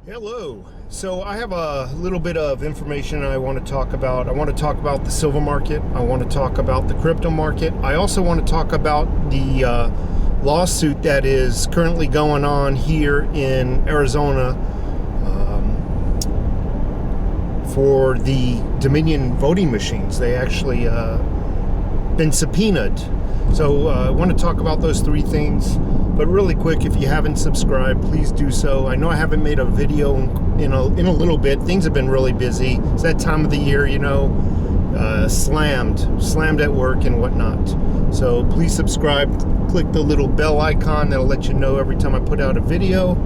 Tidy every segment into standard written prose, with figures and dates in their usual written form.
Hello. So I have a little bit of information I want to talk about. I want to talk about the silver market. I want to talk about the crypto market. I also want to talk about the lawsuit that is currently going on here in Arizona for the Dominion voting machines. They actually been subpoenaed. So I want to talk about those three things. But really quick, if you haven't subscribed, please do so. I know I haven't made a video in a little bit. Things have been really busy. It's that time of the year, you know, slammed at work and whatnot. So please subscribe. Click the little bell icon. That'll let you know every time I put out a video,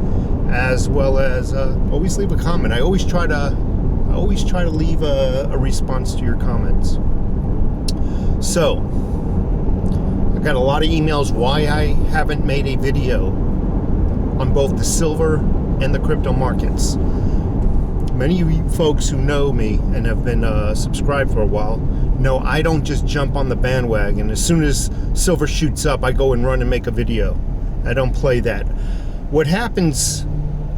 as well as always leave a comment. I always try to leave a response to your comments. So I got a lot of emails why I haven't made a video on both the silver and the crypto markets. Many of you folks who know me and have been subscribed for a while know I don't just jump on the bandwagon. As soon as silver shoots up, I go and run and make a video. I don't play that. What happens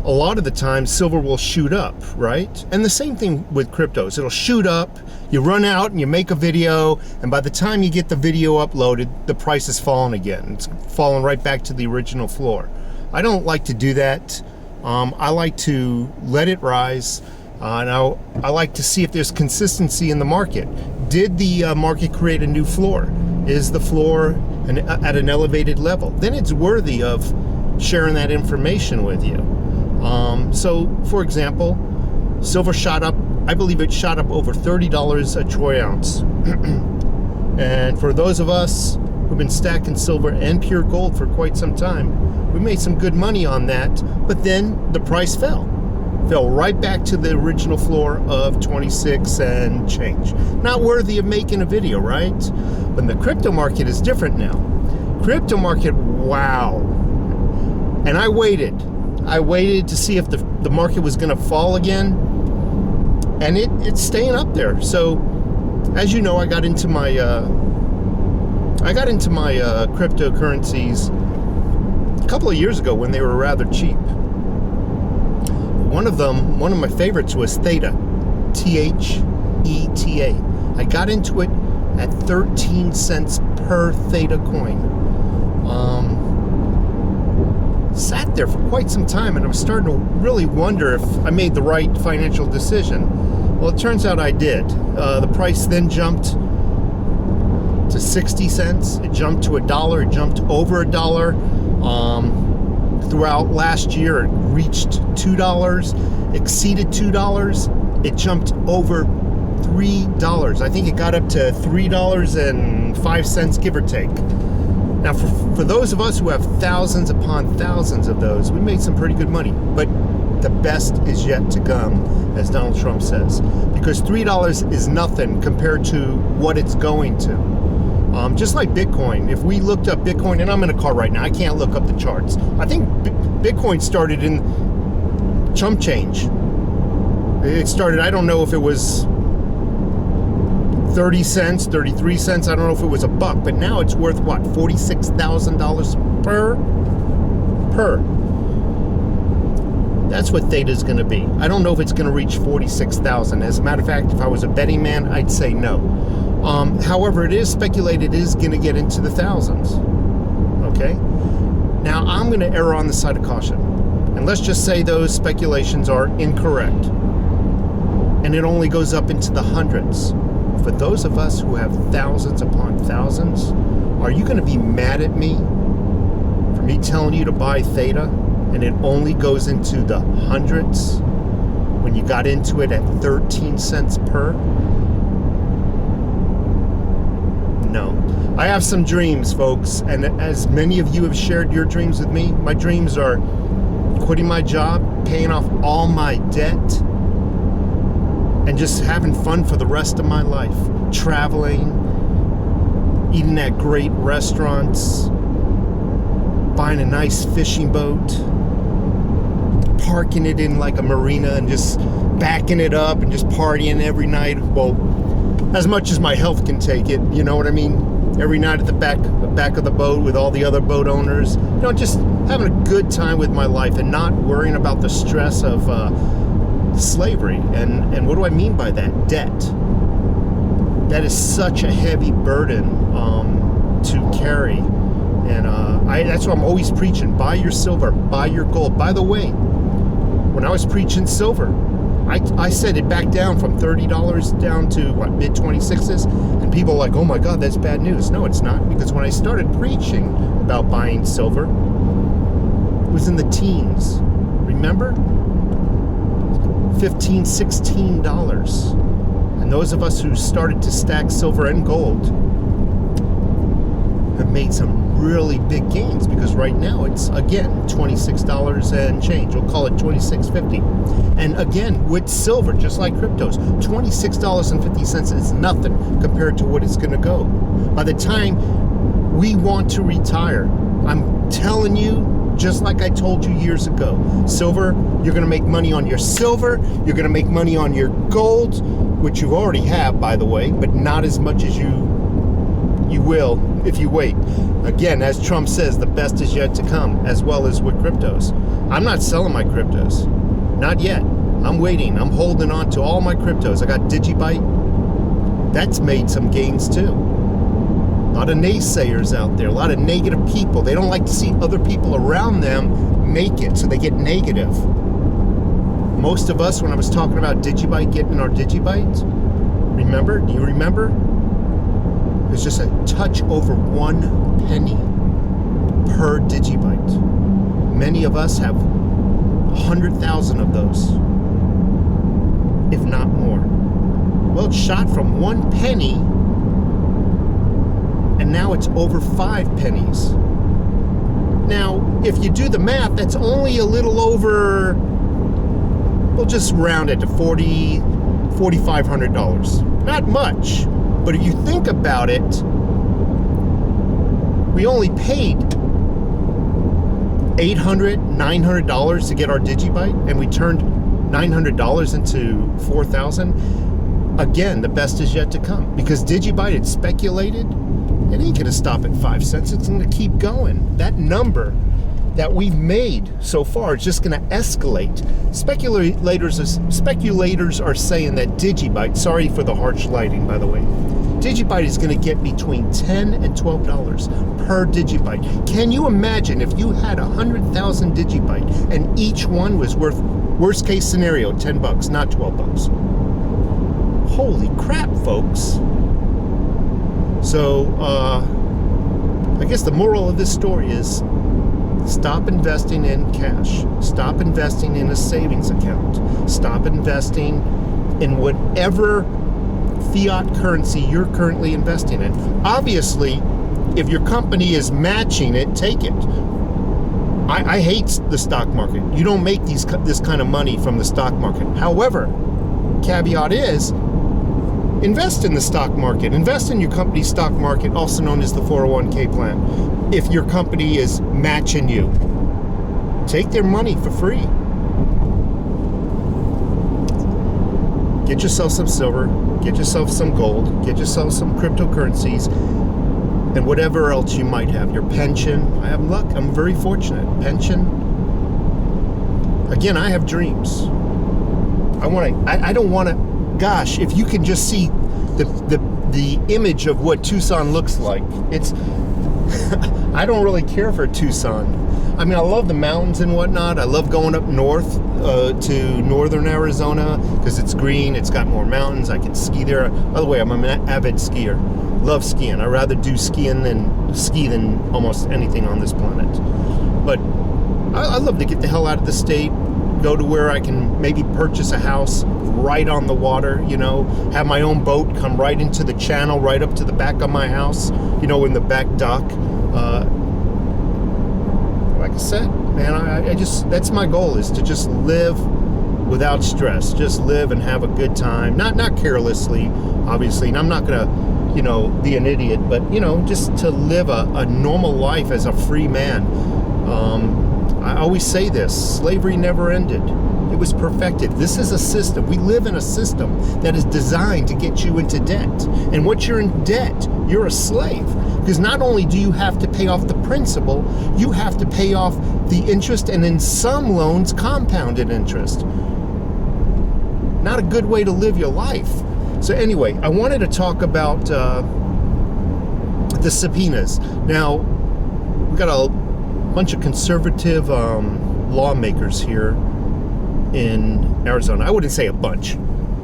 a lot of the time, silver will shoot up, right? And the same thing with cryptos. It'll shoot up, you run out and you make a video, and by the time you get the video uploaded, the price has fallen again. It's fallen right back to the original floor. I don't like to do that. I like to let it rise. And I like to see if there's consistency in the market. Did the market create a new floor? Is the floor at an elevated level? Then it's worthy of sharing that information with you. So, for example, silver shot up, I believe it shot up over $30 a troy ounce. And for those of us who've been stacking silver and pure gold for quite some time, we made some good money on that, but then the price fell right back to the original floor of 26 and change. Not worthy of making a video, right? But the crypto market is different now. Crypto market, wow. And I waited to see if the market was going to fall again, and it's staying up there. So, as you know, I got into my cryptocurrencies a couple of years ago when they were rather cheap. One of my favorites was Theta, Theta. I got into it at 13 cents per Theta coin. Sat there for quite some time, and I was starting to really wonder if I made the right financial decision. Well, it turns out I did. The price then jumped to 60 cents. It jumped to $1. It jumped over $1. Throughout last year, it reached $2, exceeded $2. It jumped over $3. I think it got up to $3.05, give or take. Now, for those of us who have thousands upon thousands of those, we made some pretty good money. But the best is yet to come, as Donald Trump says, because $3 is nothing compared to what it's going to. Just like Bitcoin, if we looked up Bitcoin, and I'm in a car right now, I can't look up the charts. I think Bitcoin started in chump change. It started, I don't know if it was 30 cents, 33 cents, I don't know if it was $1, but now it's worth what, $46,000 per. That's what Theta is going to be. I don't know if it's going to reach 46,000. As a matter of fact, if I was a betting man, I'd say no. However, it is speculated it is going to get into the thousands. Okay? Now, I'm going to err on the side of caution. And let's just say those speculations are incorrect. And it only goes up into the hundreds. For those of us who have thousands upon thousands, are you going to be mad at me for me telling you to buy Theta and it only goes into the hundreds when you got into it at 13 cents per? No. I have some dreams, folks, and as many of you have shared your dreams with me, my dreams are quitting my job, paying off all my debt, and just having fun for the rest of my life. Traveling, eating at great restaurants, buying a nice fishing boat, parking it in like a marina and just backing it up and just partying every night. Well, as much as my health can take it, you know what I mean? every night at the back of the boat with all the other boat owners. You know, just having a good time with my life and not worrying about the stress of slavery. And what do I mean by that? Debt. That is such a heavy burden to carry. And that's what I'm always preaching. Buy your silver, buy your gold. By the way, when I was preaching silver, I set it back down from $30 down to what, mid 26s, and people are like, oh my God, that's bad news. No, it's not, because when I started preaching about buying silver, it was in the teens. Remember? $15, $16. And those of us who started to stack silver and gold have made some really big gains, because right now it's, again, $26 and change. We'll call it $26.50. And again, with silver, just like cryptos, $26.50 is nothing compared to what it's going to go. By the time we want to retire, I'm telling you, just like I told you years ago, silver, you're going to make money on your silver, you're going to make money on your gold, which you already have, by the way, but not as much as you will if you wait. Again, as Trump says, the best is yet to come, as well as with cryptos. I'm not selling my cryptos. Not yet. I'm waiting. I'm holding on to all my cryptos. I got Digibyte. That's made some gains too. A lot of naysayers out there, a lot of negative people. They don't like to see other people around them make it, so they get negative. Most of us, when I was talking about Digibyte, getting our Digibytes, remember? Do you remember? It was just a touch over 1 penny per Digibyte. Many of us have 100,000 of those, if not more. Well, it shot from 1 penny, and now it's over 5 pennies. Now, if you do the math, that's only a little over, we'll just round it to $4,500. Not much. But if you think about it, we only paid $800, $900 to get our Digibyte, and we turned $900 into $4,000. Again, the best is yet to come, because Digibyte, it's speculated, it ain't gonna stop at 5 cents. It's gonna keep going. That number that we've made so far is just going to escalate. Speculators are saying that Digibyte, sorry for the harsh lighting, by the way, Digibyte is going to get between $10 and $12 per Digibyte. Can you imagine if you had 100,000 Digibyte and each one was worth, worst case scenario, $10, not $12? Holy crap, folks. So, I guess the moral of this story is, stop investing in cash. Stop investing in a savings account. Stop investing in whatever fiat currency you're currently investing in. Obviously, if your company is matching it, take it. I hate the stock market. You don't make this kind of money from the stock market. However, caveat is, invest in the stock market. Invest in your company's stock market, also known as the 401k plan. If your company is matching you, take their money for free. Get yourself some silver, get yourself some gold, get yourself some cryptocurrencies, and whatever else you might have. Your pension. I have luck. I'm very fortunate. Pension. Again, I have dreams. I don't want to. Gosh, if you can just see the image of what Tucson looks like, it's. I don't really care for Tucson. I mean, I love the mountains and whatnot. I love going up north to northern Arizona because it's green. It's got more mountains. I can ski there. By the way, I'm an avid skier. Love skiing. I'd rather do skiing than almost anything on this planet. But I love to get the hell out of the state, go to where I can maybe purchase a house right on the water, you know, have my own boat come right into the channel, right up to the back of my house, you know, in the back dock. Like I said, man, I just, that's my goal, is to just live without stress, just live and have a good time, not carelessly, obviously, and I'm not gonna, you know, be an idiot, but, you know, just to live a normal life as a free man. I always say this, slavery never ended. It was perfected. This is a system. We live in a system that is designed to get you into debt. And once you're in debt, you're a slave. Because not only do you have to pay off the principal, you have to pay off the interest, and in some loans, compounded interest. Not a good way to live your life. So anyway, I wanted to talk about the subpoenas. Now, we've got a bunch of conservative lawmakers here in Arizona. I wouldn't say a bunch.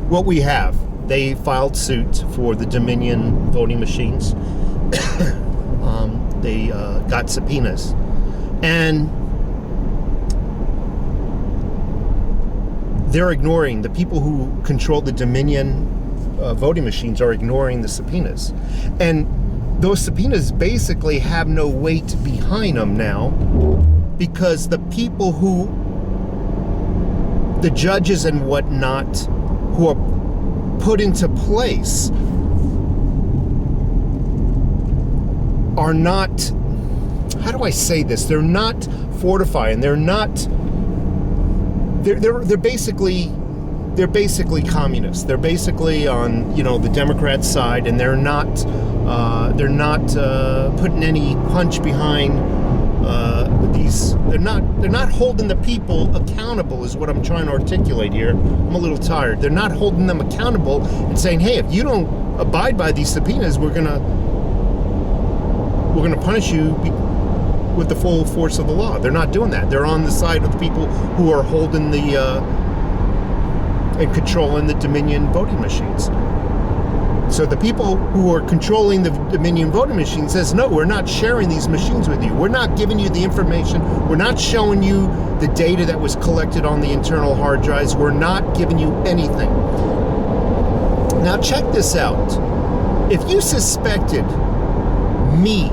What we have, they filed suit for the Dominion voting machines. They got subpoenas. And they're ignoring, the people who control the Dominion voting machines are ignoring the subpoenas. And those subpoenas basically have no weight behind them now, because the people who, the judges and whatnot, who are put into place are not, how do I say this? They're not fortifying. They're not, they're basically communists. They're basically on, the Democrat side, and they're not putting any punch behind these. They're not holding the people accountable, is what I'm trying to articulate here. I'm a little tired. They're not holding them accountable and saying, hey, if you don't abide by these subpoenas, we're gonna punish you with the full force of the law. They're not doing that. They're on the side of the people who are holding and controlling the Dominion voting machines. So the people who are controlling the Dominion voting machine says, no, we're not sharing these machines with you. We're not giving you the information. We're not showing you the data that was collected on the internal hard drives. We're not giving you anything. Now check this out. If you suspected me,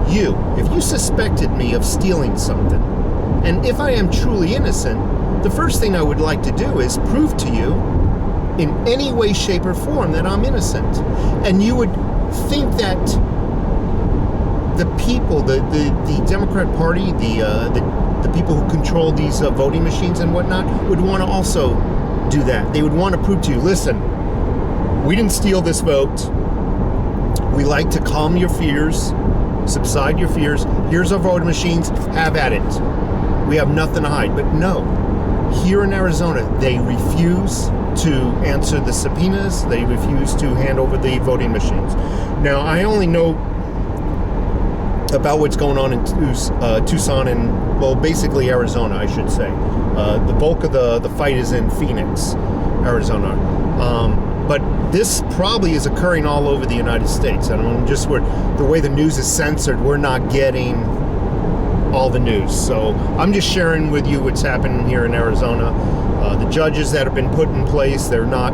if you suspected me of stealing something, and if I am truly innocent, the first thing I would like to do is prove to you in any way, shape, or form that I'm innocent. And you would think that the people, the Democrat Party, the people who control these voting machines and whatnot, would want to also do that. They would want to prove to you, listen, we didn't steal this vote. We like to calm your fears, subside your fears. Here's our voting machines, have at it. We have nothing to hide. But no, here in Arizona, they refuse to answer the subpoenas. They refuse to hand over the voting machines. Now, I only know about what's going on in Tucson and, well, basically Arizona, I should say. The bulk of the fight is in Phoenix, Arizona. But this probably is occurring all over the United States. I mean, just the way the news is censored, we're not getting all the news. So I'm just sharing with you what's happening here in Arizona. The judges that have been put in place, they're not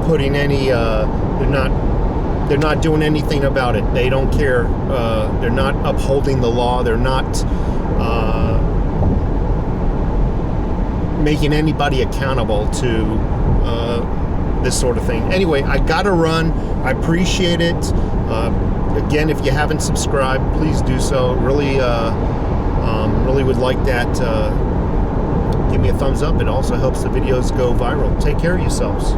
putting any, they're not doing anything about it. They don't care. They're not upholding the law. They're not making anybody accountable to this sort of thing. Anyway, I gotta run. I appreciate it. Again, if you haven't subscribed, please do so. Really would like that. Give me a thumbs up. It also helps the videos go viral. Take care of yourselves.